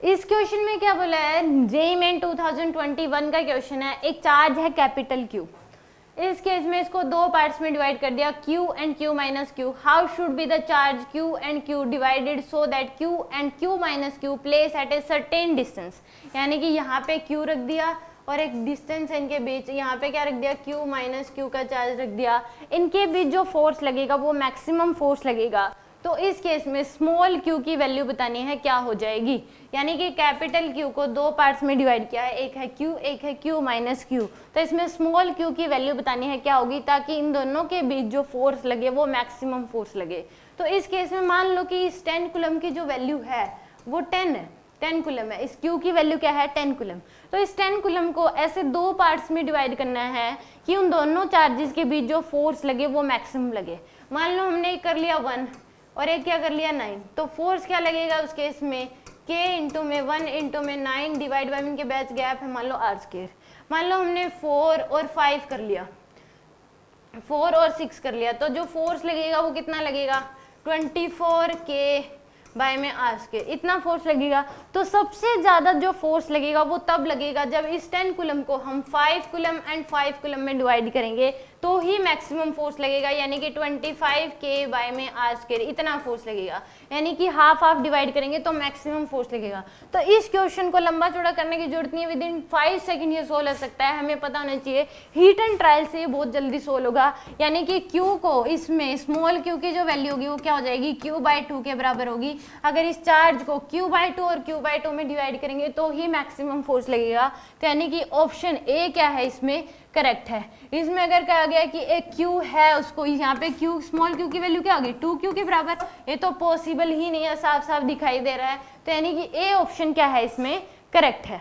इस क्वेश्चन में क्या बोला है, जेईई मेन 2021 का क्वेश्चन है। एक चार्ज है कैपिटल क्यू, इस केस में इसको दो पार्ट्स में डिवाइड कर दिया, Q and Q minus Q। How should be the charge Q and Q divided so that Q and Q minus Q place at a certain distance. यानी कि यहाँ पे Q रख दिया और एक डिस्टेंस है इनके बीच, यहाँ पे क्या रख दिया, Q माइनस Q का चार्ज रख दिया। इनके बीच जो फोर्स लगेगा वो मैक्सिमम फोर्स लगेगा। तो इस केस में स्मॉल q की वैल्यू बतानी है, क्या हो जाएगी। यानी कि कैपिटल Q को दो पार्ट्स में डिवाइड किया है, एक है Q एक है Q माइनस Q। तो इसमें स्मॉल q की वैल्यू बतानी है क्या होगी, ताकि इन दोनों के बीच जो फोर्स लगे वो मैक्सिमम फोर्स लगे। तो इस केस में मान लो कि इस 10 कूलम की जो वैल्यू है वो 10 है, 10 कूलम है। इस Q की वैल्यू क्या है, 10 कूलम। तो इस 10 कूलम को ऐसे दो पार्ट्स में डिवाइड करना है कि उन दोनों चार्जेस के बीच जो फोर्स लगे वो मैक्सिमम लगे। मान लो हमने कर लिया 1 और एक क्या कर लिया 9, तो फोर्स क्या लगेगा उस केस में, k इंटू में 1 इंटू में 9 डिवाइड बाई इनके बैच गैप है मान लो r²। मान लो हमने 4 और 5 कर लिया, 4 और 6 कर लिया, तो जो फोर्स लगेगा वो कितना लगेगा, 24k बाय में r², इतना फोर्स लगेगा। तो सबसे ज्यादा जो फोर्स लगेगा वो तब लगेगा जब इस 10 कूलम को हम 5 कूलम एंड 5 कूलम में डिवाइड करेंगे, तो ही मैक्सिमम फोर्स लगेगा। यानी कि 25k बाय में r², इतना फोर्स लगेगा। यानी कि हाफ हाफ डिवाइड करेंगे तो मैक्सिमम फोर्स लगेगा। तो इस क्वेश्चन को लंबा चौड़ा करने की जरूरत नहीं है, विद इन 5 सेकंड ये सोल्व हो सकता है। हमें पता होना चाहिए हीट एंड ट्रायल से ये बहुत जल्दी सोल्व होगा। यानी कि Q को इसमें स्मॉल q की जो वैल्यू होगी वो क्या हो जाएगी, Q/2 के बराबर होगी। अगर इस चार्ज को Q/2 और Q/2 में डिवाइड करेंगे तो ही मैक्सिमम फोर्स लगेगा। तो यानी कि ऑप्शन ए क्या है इसमें करेक्ट है। इसमें अगर कहा गया कि एक Q है, उसको यहाँ पे Q स्मॉल q की वैल्यू क्या होगी, 2Q के बराबर, ये तो पॉसिबल ही नहीं है, साफ साफ दिखाई दे रहा है। तो यानी कि ए ऑप्शन क्या है इसमें करेक्ट है।